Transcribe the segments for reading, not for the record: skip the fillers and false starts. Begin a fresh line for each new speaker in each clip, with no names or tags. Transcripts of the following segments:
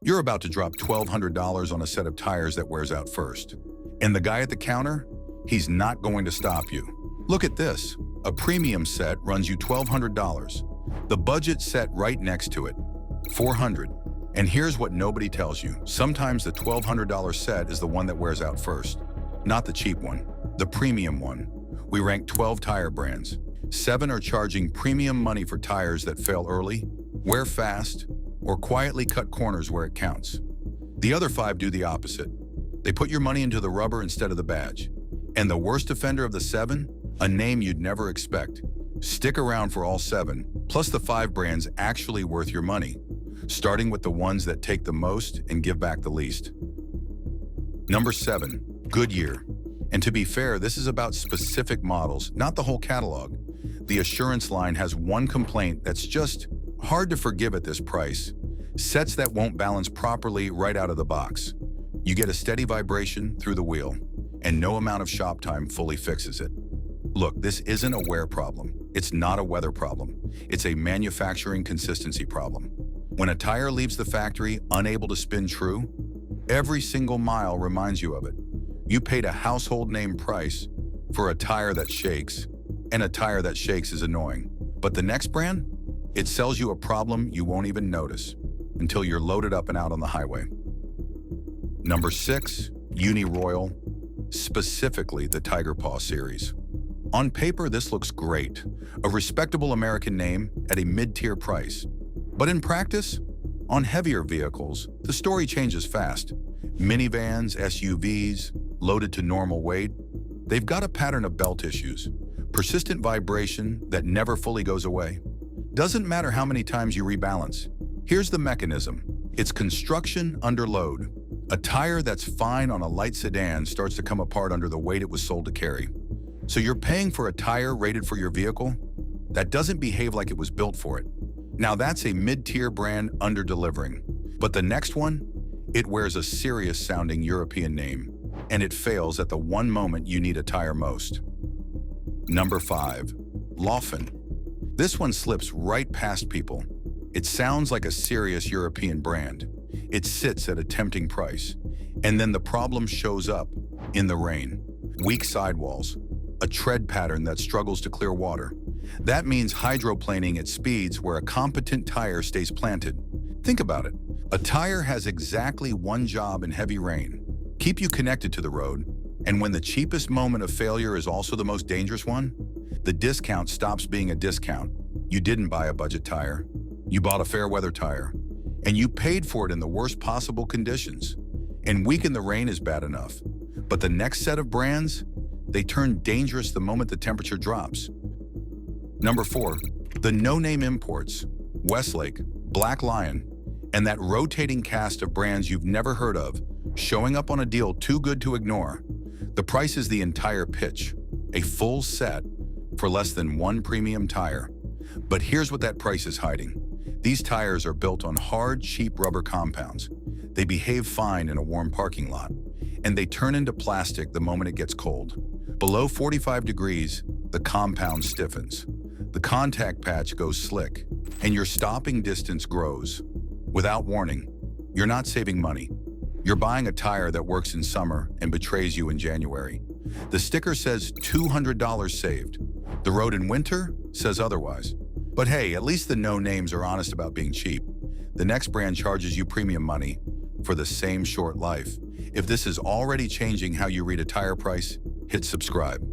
You're about to drop $1,200 on a set of tires that wears out first. And the guy at the counter, he's not going to stop you. Look at this. A premium set runs you $1,200. The budget set right next to it, $400. And here's what nobody tells you. Sometimes the $1,200 set is the one that wears out first. Not the cheap one, the premium one. We rank 12 tire brands. 7 are charging premium money for tires that fail early, wear fast, or quietly cut corners where it counts. The other 5 do the opposite. They put your money into the rubber instead of the badge. And the worst offender of the 7, a name you'd never expect. Stick around for all 7, plus the 5 brands actually worth your money, starting with the ones that take the most and give back the least. Number 7, Goodyear. And to be fair, this is about specific models, not the whole catalog. The Assurance line has one complaint that's just hard to forgive at this price: sets that won't balance properly right out of the box. You get a steady vibration through the wheel, and no amount of shop time fully fixes it. Look, this isn't a wear problem. It's not a weather problem. It's a manufacturing consistency problem. When a tire leaves the factory unable to spin true, every single mile reminds you of it. You paid a household name price for a tire that shakes, and a tire that shakes is annoying. But the next brand, it sells you a problem you won't even notice until you're loaded up and out on the highway. Number 6, Uniroyal, specifically the Tiger Paw series. On paper, this looks great, a respectable American name at a mid-tier price. But in practice, on heavier vehicles, the story changes fast. Minivans, SUVs, loaded to normal weight, they've got a pattern of belt issues, persistent vibration that never fully goes away. Doesn't matter how many times you rebalance. Here's the mechanism. It's construction under load. A tire that's fine on a light sedan starts to come apart under the weight it was sold to carry. So you're paying for a tire rated for your vehicle that doesn't behave like it was built for it. Now that's a mid-tier brand under-delivering. But the next one, it wears a serious-sounding European name, and it fails at the one moment you need a tire most. Number 5, Laufen. This one slips right past people. It sounds like a serious European brand. It sits at a tempting price. And then the problem shows up in the rain. Weak sidewalls, a tread pattern that struggles to clear water. That means hydroplaning at speeds where a competent tire stays planted. Think about it. A tire has exactly one job in heavy rain: keep you connected to the road. And when the cheapest moment of failure is also the most dangerous one, the discount stops being a discount. You didn't buy a budget tire. You bought a fair weather tire. And you paid for it in the worst possible conditions. And weak in the rain is bad enough. But the next set of brands, they turn dangerous the moment the temperature drops. Number 4, the no-name imports: Westlake, Black Lion, and that rotating cast of brands you've never heard of, showing up on a deal too good to ignore. The price is the entire pitch, a full set for less than one premium tire. But here's what that price is hiding. These tires are built on hard, cheap rubber compounds. They behave fine in a warm parking lot, and they turn into plastic the moment it gets cold. Below 45 degrees, the compound stiffens. The contact patch goes slick, and your stopping distance grows. Without warning, you're not saving money. You're buying a tire that works in summer and betrays you in January. The sticker says $200 saved. The road in winter says otherwise. But hey, at least the no-names are honest about being cheap. The next brand charges you premium money for the same short life. If this is already changing how you read a tire price, hit subscribe.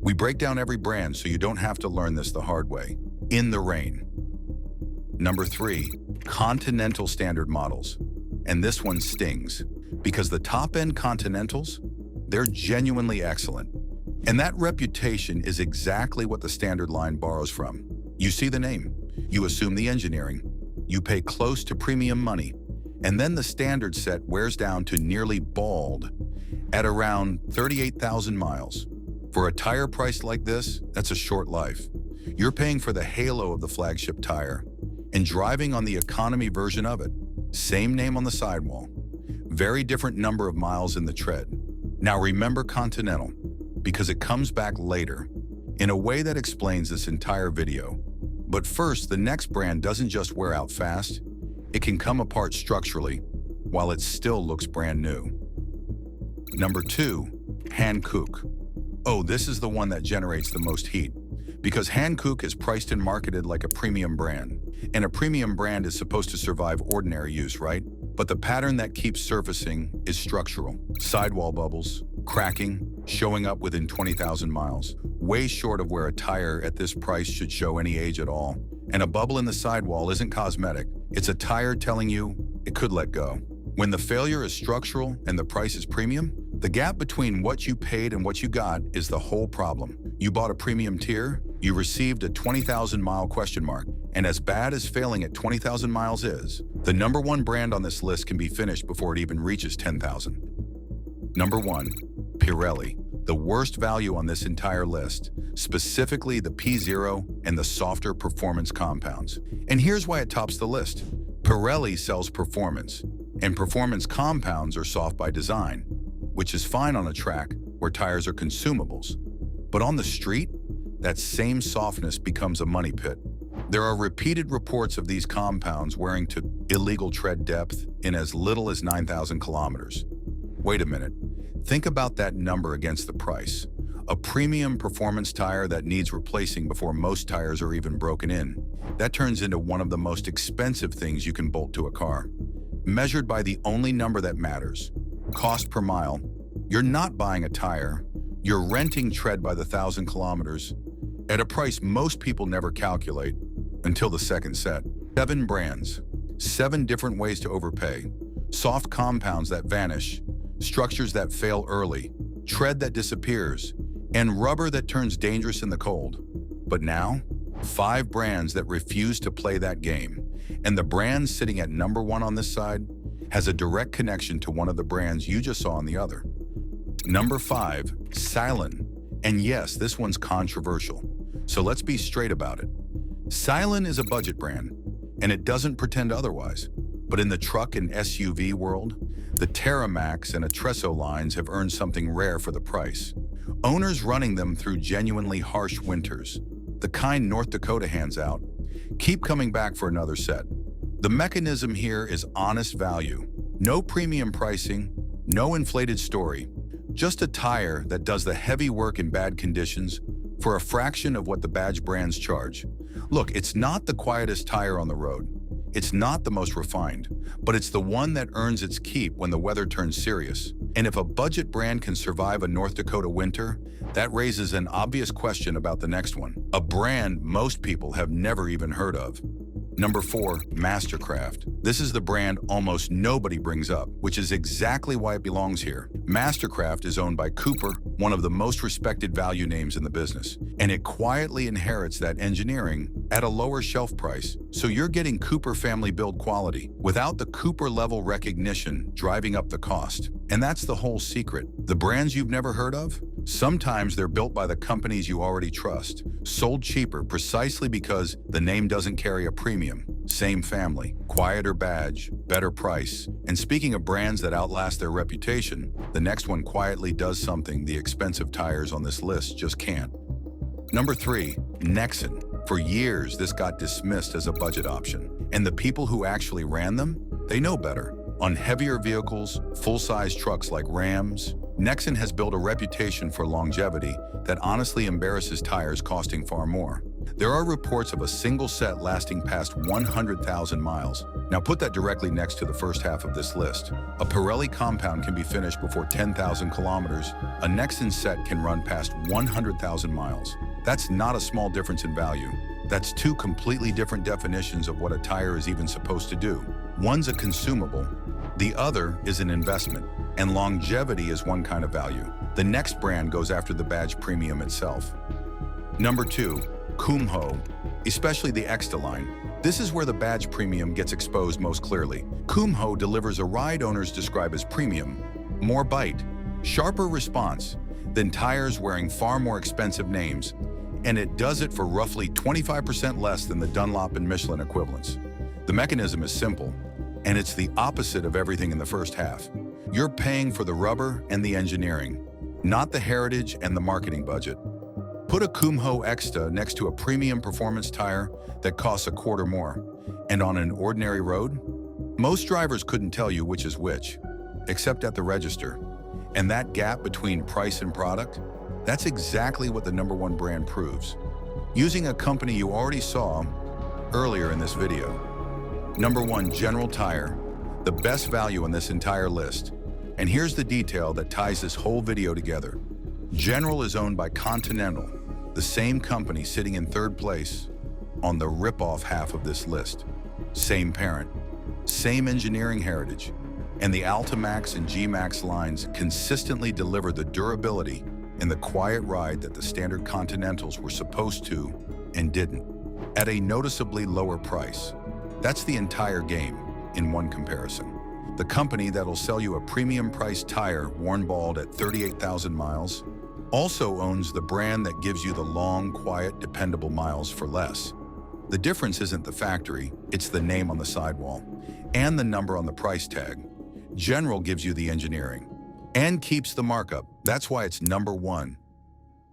We break down every brand so you don't have to learn this the hard way. In the rain. Number 3, Continental standard models. And this one stings, because the top-end Continentals, they're genuinely excellent. And that reputation is exactly what the standard line borrows from. You see the name, you assume the engineering, you pay close to premium money, and then the standard set wears down to nearly bald at around 38,000 miles. For a tire priced like this, that's a short life. You're paying for the halo of the flagship tire and driving on the economy version of it. Same name on the sidewall, very different number of miles in the tread. Now remember Continental, because it comes back later in a way that explains this entire video. But first, the next brand doesn't just wear out fast, it can come apart structurally, while it still looks brand new. Number 2, Hankook. Oh, this is the one that generates the most heat, because Hankook is priced and marketed like a premium brand. And a premium brand is supposed to survive ordinary use, right? But the pattern that keeps surfacing is structural. Sidewall bubbles, cracking, showing up within 20,000 miles, way short of where a tire at this price should show any age at all. And a bubble in the sidewall isn't cosmetic. It's a tire telling you it could let go. When the failure is structural and the price is premium, the gap between what you paid and what you got is the whole problem. You bought a premium tier, you received a 20,000-mile question mark. And as bad as failing at 20,000 miles is, the number 1 brand on this list can be finished before it even reaches 10,000. Number 1, Pirelli. The worst value on this entire list, specifically the P0 and the softer performance compounds. And here's why it tops the list. Pirelli sells performance, and performance compounds are soft by design, which is fine on a track where tires are consumables. But on the street, that same softness becomes a money pit. There are repeated reports of these compounds wearing to illegal tread depth in as little as 9,000 kilometers. Wait a minute. Think about that number against the price. A premium performance tire that needs replacing before most tires are even broken in. That turns into one of the most expensive things you can bolt to a car. Measured by the only number that matters, cost per mile, you're not buying a tire, you're renting tread by the 1,000 kilometers at a price most people never calculate until the second set. 7 brands, 7 different ways to overpay, soft compounds that vanish, structures that fail early, tread that disappears, and rubber that turns dangerous in the cold. But now, 5 brands that refuse to play that game. And the brand sitting at number 1 on this side has a direct connection to one of the brands you just saw on the other. Number 5, Sailun. And yes, this one's controversial. So let's be straight about it. Sailun is a budget brand, and it doesn't pretend otherwise. But in the truck and SUV world, the Terramax and Atresso lines have earned something rare for the price. Owners running them through genuinely harsh winters, the kind North Dakota hands out, keep coming back for another set. The mechanism here is honest value. No premium pricing, no inflated story. Just a tire that does the heavy work in bad conditions for a fraction of what the badge brands charge. Look, it's not the quietest tire on the road. It's not the most refined, but it's the one that earns its keep when the weather turns serious. And if a budget brand can survive a North Dakota winter, that raises an obvious question about the next one. A brand most people have never even heard of. Number 4, Mastercraft. This is the brand almost nobody brings up, which is exactly why it belongs here. Mastercraft is owned by Cooper, one of the most respected value names in the business, and it quietly inherits that engineering at a lower shelf price. So you're getting Cooper family build quality without the Cooper level recognition driving up the cost. And that's the whole secret. The brands you've never heard of? Sometimes they're built by the companies you already trust, sold cheaper precisely because the name doesn't carry a premium. Same family, quieter badge, better price. And speaking of brands that outlast their reputation, the next one quietly does something the expensive tires on this list just can't. Number 3, Nexen. For years, this got dismissed as a budget option. And the people who actually ran them, they know better. On heavier vehicles, full-size trucks like Rams, Nexen has built a reputation for longevity that honestly embarrasses tires costing far more. There are reports of a single set lasting past 100,000 miles. Now put that directly next to the first half of this list. A Pirelli compound can be finished before 10,000 kilometers. A Nexen set can run past 100,000 miles. That's not a small difference in value. That's 2 completely different definitions of what a tire is even supposed to do. One's a consumable, the other is an investment, and longevity is one kind of value. The next brand goes after the badge premium itself. Number 2, Kumho, especially the Exta line. This is where the badge premium gets exposed most clearly. Kumho delivers a ride owners describe as premium, more bite, sharper response than tires wearing far more expensive names, and it does it for roughly 25% less than the Dunlop and Michelin equivalents. The mechanism is simple, and it's the opposite of everything in the first half. You're paying for the rubber and the engineering, not the heritage and the marketing budget. Put a Kumho Exta next to a premium performance tire that costs a quarter more, and on an ordinary road, Most drivers couldn't tell you which is which, except at the register. And that gap between price and product, that's exactly what the #1 brand proves. Using a company you already saw earlier in this video. #1, General Tire, the best value in this entire list. And here's the detail that ties this whole video together. General is owned by Continental, the same company sitting in third place on the rip-off half of this list. Same parent, same engineering heritage, and the Altimax and G-Max lines consistently deliver the durability and the quiet ride that the standard Continentals were supposed to and didn't, at a noticeably lower price. That's the entire game in one comparison. The company that'll sell you a premium-priced tire worn bald at 38,000 miles also owns the brand that gives you the long, quiet, dependable miles for less. The difference isn't the factory, it's the name on the sidewall and the number on the price tag. General gives you the engineering and keeps the markup. That's why it's #1